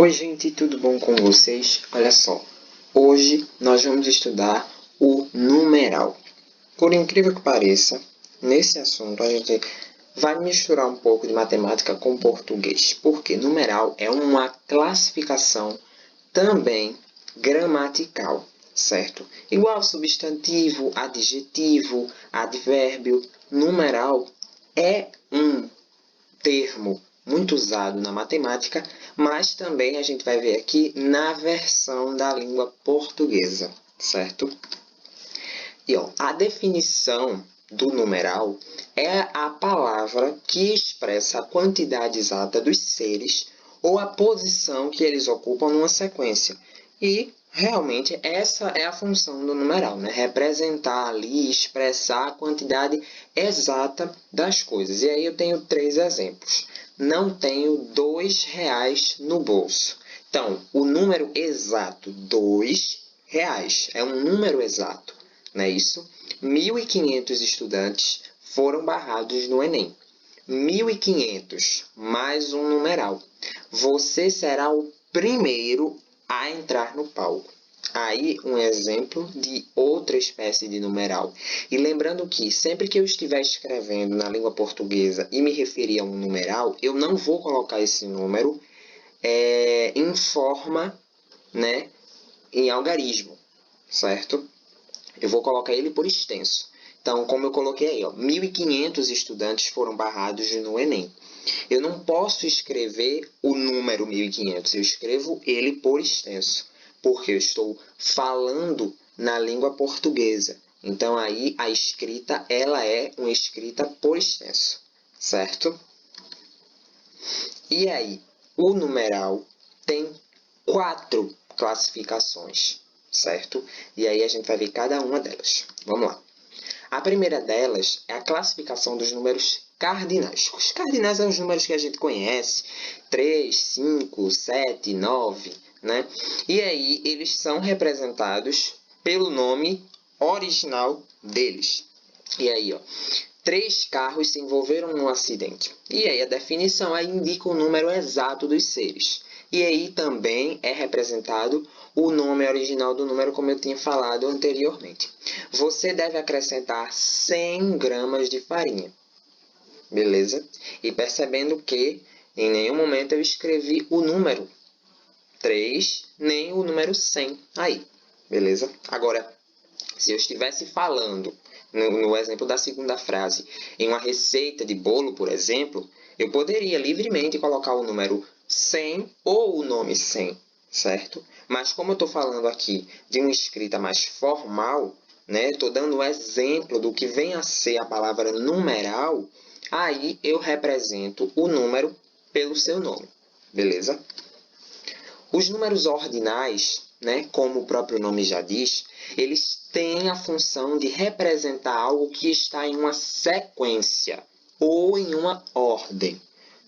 Oi gente, tudo bom com vocês? Olha só, hoje nós vamos estudar o numeral. Por incrível que pareça, nesse assunto a gente vai misturar um pouco de matemática com português, porque numeral é uma classificação também gramatical, certo? Igual substantivo, adjetivo, advérbio, numeral é um termo muito usado na matemática, mas também a gente vai ver aqui na versão da língua portuguesa, certo? E ó, a definição do numeral é a palavra que expressa a quantidade exata dos seres ou a posição que eles ocupam numa sequência. E realmente essa é a função do numeral, né? Representar ali, expressar a quantidade exata das coisas. E aí eu tenho 3 exemplos. Não tenho R$ 2 no bolso. Então, o número exato, R$ 2, é um número exato, não é isso? 1.500 estudantes foram barrados no Enem. 1.500 mais um numeral. Você será o primeiro a entrar no palco. Aí, um exemplo de outra espécie de numeral. E lembrando que, sempre que eu estiver escrevendo na língua portuguesa e me referir a um numeral, eu não vou colocar esse número em forma, né, em algarismo, certo? Eu vou colocar ele por extenso. Então, como eu coloquei aí, 1.500 estudantes foram barrados no Enem. Eu não posso escrever o número 1.500, eu escrevo ele por extenso, porque eu estou falando na língua portuguesa. Então, aí a escrita ela é uma escrita por extenso, certo? E aí, o numeral tem 4 classificações, certo? E aí a gente vai ver cada uma delas. Vamos lá. A primeira delas é a classificação dos números cardinais. Os cardinais são os números que a gente conhece, 3, 5, 7, 9, né? E aí eles são representados pelo nome original deles. E aí, 3 carros se envolveram num acidente. E aí a definição aí indica o número exato dos seres. E aí também é representado o nome original do número, como eu tinha falado anteriormente. Você deve acrescentar 100 gramas de farinha. Beleza? E percebendo que em nenhum momento eu escrevi o número 3, nem o número 100 aí. Beleza? Agora, se eu estivesse falando, no exemplo da segunda frase, em uma receita de bolo, por exemplo, eu poderia livremente colocar o número 100 ou o nome 100, certo? Mas como eu estou falando aqui de uma escrita mais formal, né? Estou dando um exemplo do que vem a ser a palavra numeral, aí eu represento o número pelo seu nome, beleza? Os números ordinais, né, como o próprio nome já diz, eles têm a função de representar algo que está em uma sequência ou em uma ordem,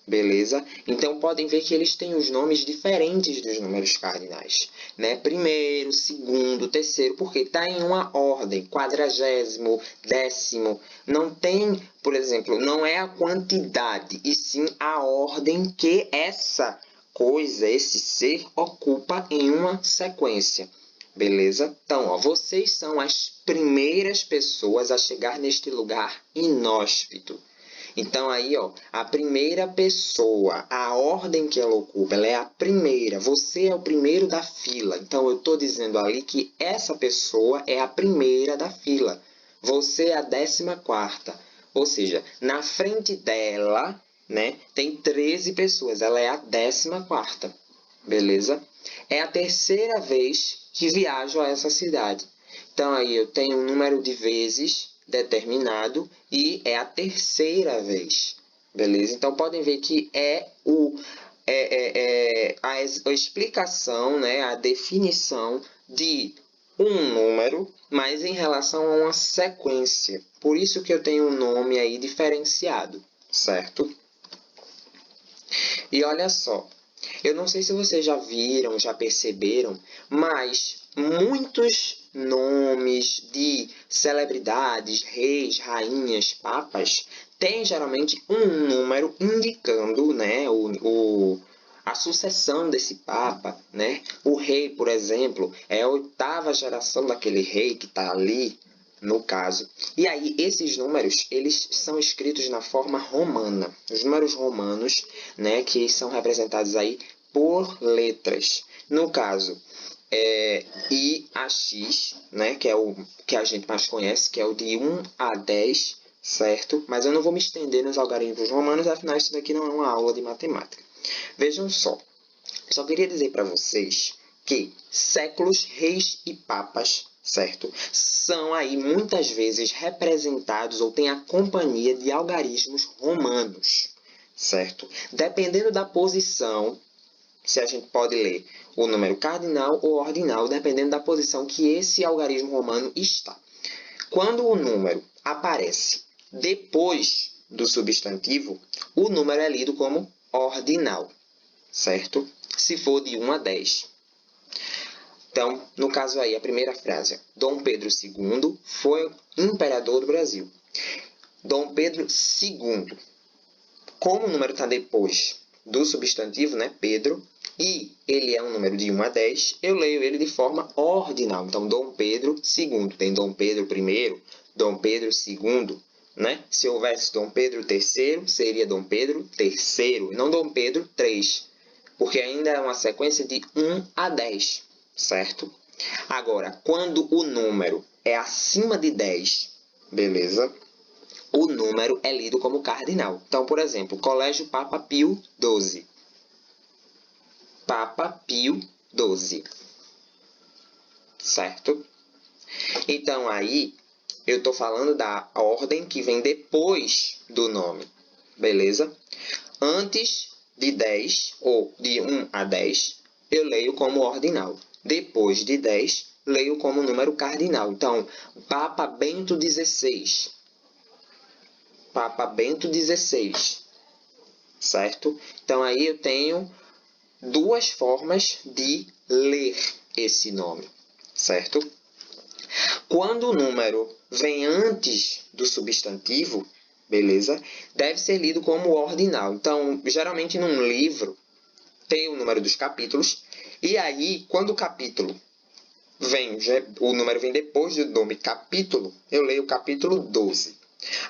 beleza? Então, podem ver que eles têm os nomes diferentes dos números cardinais, né? Primeiro, segundo, terceiro, porque está em uma ordem, 40º, 10º. Não tem, por exemplo, não é a quantidade, e sim a ordem que essa coisa, esse ser, ocupa em uma sequência. Beleza? Então, vocês são as primeiras pessoas a chegar neste lugar inóspito. Então, aí, a primeira pessoa, a ordem que ela ocupa, ela é a primeira. Você é o primeiro da fila. Então, eu estou dizendo ali que essa pessoa é a primeira da fila. Você é a 14ª. Ou seja, na frente dela, né, tem 13 pessoas. Ela é a 14ª. Beleza? É a terceira vez que viajo a essa cidade. Então, aí eu tenho um número de vezes determinado e é a terceira vez. Beleza? Então, podem ver que a explicação, né, a definição de um número, mas em relação a uma sequência. Por isso que eu tenho um nome aí diferenciado, certo? E olha só, eu não sei se vocês já viram, já perceberam, mas muitos nomes de celebridades, reis, rainhas, papas, têm geralmente um número indicando, né, a sucessão desse papa, né? O rei, por exemplo, é a 8ª geração daquele rei que está ali, no caso. E aí, esses números, eles são escritos na forma romana. Os números romanos, né, que são representados aí por letras. No caso, IAX, né, que é o que a gente mais conhece, que é o de 1 a 10, certo? Mas eu não vou me estender nos algarismos romanos, afinal isso daqui não é uma aula de matemática. Vejam só, só queria dizer para vocês que séculos, reis e papas, certo? São aí muitas vezes representados ou têm a companhia de algarismos romanos, certo? Dependendo da posição, se a gente pode ler o número cardinal ou ordinal, dependendo da posição que esse algarismo romano está. Quando o número aparece depois do substantivo, o número é lido como ordinal, certo? Se for de 1 a 10. Então, no caso aí, a primeira frase, Dom Pedro II foi imperador do Brasil. Dom Pedro II. Como o número está depois do substantivo, né, Pedro, e ele é um número de 1 a 10, eu leio ele de forma ordinal. Então, Dom Pedro II. Tem Dom Pedro I, Dom Pedro II, né? Se houvesse Dom Pedro III, seria Dom Pedro III, não Dom Pedro III, porque ainda é uma sequência de 1 a 10, certo? Agora, quando o número é acima de 10, beleza? O número é lido como cardinal. Então, por exemplo, Colégio Papa Pio XII. Papa Pio XII. Certo? Então, aí, eu estou falando da ordem que vem depois do nome. Beleza? Antes de 10, ou de 1 a 10, eu leio como ordinal. Depois de 10, leio como número cardinal. Então, Papa Bento XVI. Papa Bento XVI. Certo? Então, aí eu tenho duas formas de ler esse nome. Certo? Quando o número vem antes do substantivo, beleza? Deve ser lido como ordinal. Então, geralmente num livro tem o número dos capítulos, e aí, quando o capítulo vem, o número vem depois do nome capítulo, eu leio o capítulo 12.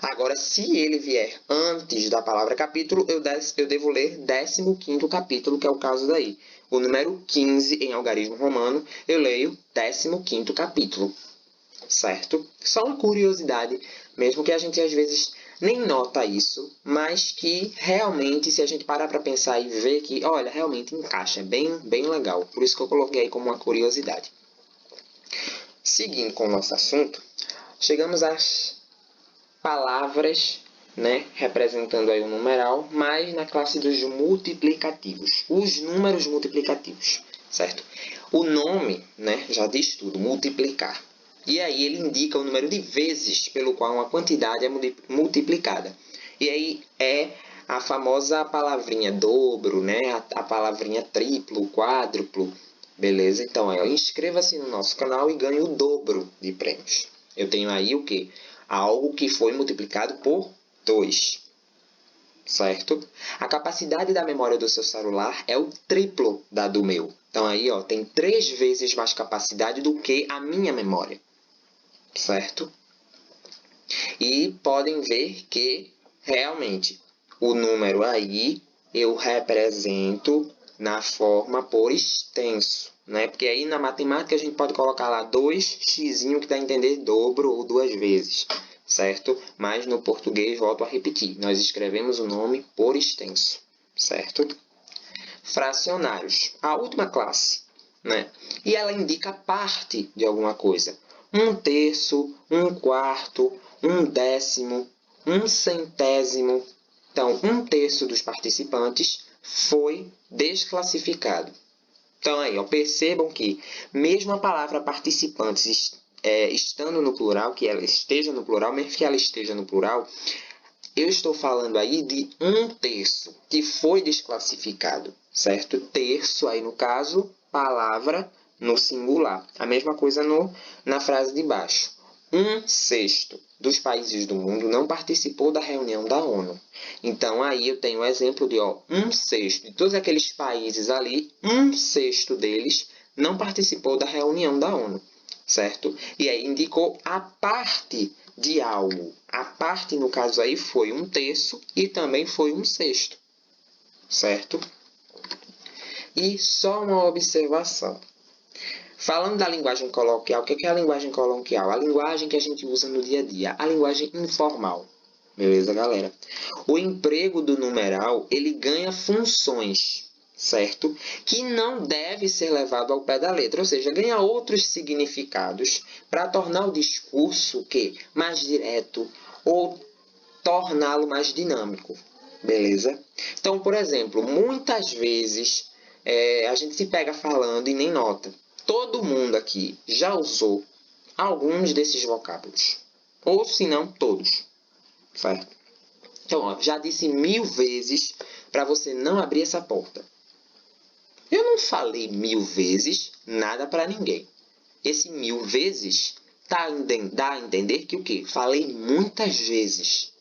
Agora, se ele vier antes da palavra capítulo, eu devo ler 15º capítulo, que é o caso daí. O número 15 em algarismo romano, eu leio 15º capítulo. Certo? Só uma curiosidade, mesmo que a gente às vezes nem nota isso, mas que realmente, se a gente parar para pensar e ver que, olha, realmente encaixa, é bem legal. Por isso que eu coloquei aí como uma curiosidade. Seguindo com o nosso assunto, chegamos às palavras, né, representando aí o numeral, mas na classe dos multiplicativos, os números multiplicativos, certo? O nome, né, já diz tudo, multiplicar. E aí ele indica o número de vezes pelo qual uma quantidade é multiplicada. E aí é a famosa palavrinha dobro, né, a palavrinha triplo, quádruplo, beleza? Então, inscreva-se no nosso canal e ganhe o dobro de prêmios. Eu tenho aí o quê? Algo que foi multiplicado por 2, certo? A capacidade da memória do seu celular é o triplo da do meu. Então, aí tem 3 vezes mais capacidade do que a minha memória, certo? E podem ver que, realmente, o número aí eu represento na forma por extenso, né? Porque aí na matemática a gente pode colocar lá 2x que dá a entender dobro ou 2 vezes, certo? Mas no português, volto a repetir, nós escrevemos o nome por extenso, certo? Fracionários, a última classe, né? E ela indica parte de alguma coisa. 1/3, 1/4, 1/10, 1/100. Então, 1/3 dos participantes foi desclassificado. Então, aí, percebam que, mesmo a palavra participantes estando no plural, que ela esteja no plural, mesmo que ela esteja no plural, eu estou falando aí de 1/3 que foi desclassificado, certo? Terço, aí no caso, palavra no singular. A mesma coisa na frase de baixo. 1/6. dos países do mundo não participou da reunião da ONU. Então, aí eu tenho o exemplo de 1/6 de todos aqueles países ali, 1/6 deles não participou da reunião da ONU, certo? E aí indicou a parte de algo. A parte, no caso aí, foi 1/3 e também foi 1/6, certo? E só uma observação. Falando da linguagem coloquial, o que é a linguagem coloquial? A linguagem que a gente usa no dia a dia, a linguagem informal. Beleza, galera? O emprego do numeral, ele ganha funções, certo? Que não deve ser levado ao pé da letra, ou seja, ganha outros significados para tornar o discurso mais direto ou torná-lo mais dinâmico. Beleza? Então, por exemplo, muitas vezes a gente se pega falando e nem nota. Todo mundo aqui já usou alguns desses vocábulos. Ou, se não, todos. Certo? Então, já disse 1000 vezes para você não abrir essa porta. Eu não falei 1000 vezes nada para ninguém. Esse 1000 vezes dá a entender que o quê? Falei muitas vezes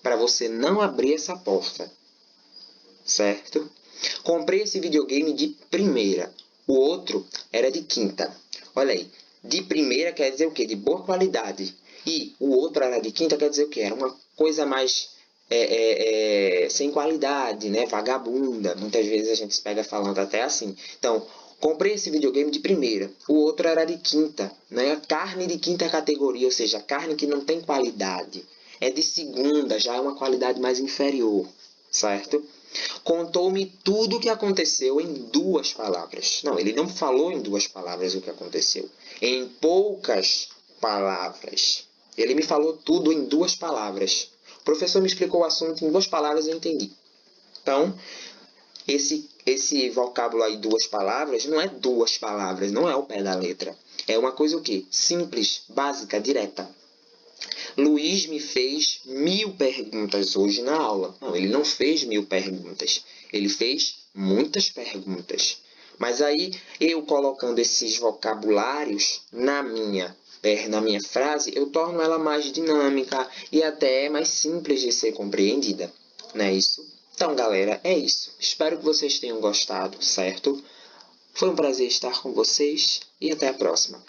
para você não abrir essa porta. Certo? Comprei esse videogame de primeira. O outro era de quinta. Olha aí. De primeira quer dizer o quê? De boa qualidade. E o outro era de quinta quer dizer o quê? Era uma coisa mais sem qualidade, né? Vagabunda. Muitas vezes a gente se pega falando até assim. Então, comprei esse videogame de primeira. O outro era de quinta, né? Carne de quinta categoria, ou seja, carne que não tem qualidade. É de segunda, já é uma qualidade mais inferior, certo? Contou-me tudo o que aconteceu em 2 palavras. Não, ele não falou em 2 palavras o que aconteceu. Em poucas palavras. Ele me falou tudo em 2 palavras. O professor me explicou o assunto em 2 palavras e eu entendi. Então, esse vocábulo aí, 2 palavras, não é 2 palavras, não é o pé da letra. É uma coisa o quê? Simples, básica, direta. Luiz me fez 1000 perguntas hoje na aula. Não, ele não fez 1000 perguntas. Ele fez muitas perguntas. Mas aí, eu colocando esses vocabulários na minha frase, eu torno ela mais dinâmica e até mais simples de ser compreendida. Não é isso? Então, galera, é isso. Espero que vocês tenham gostado, certo? Foi um prazer estar com vocês e até a próxima.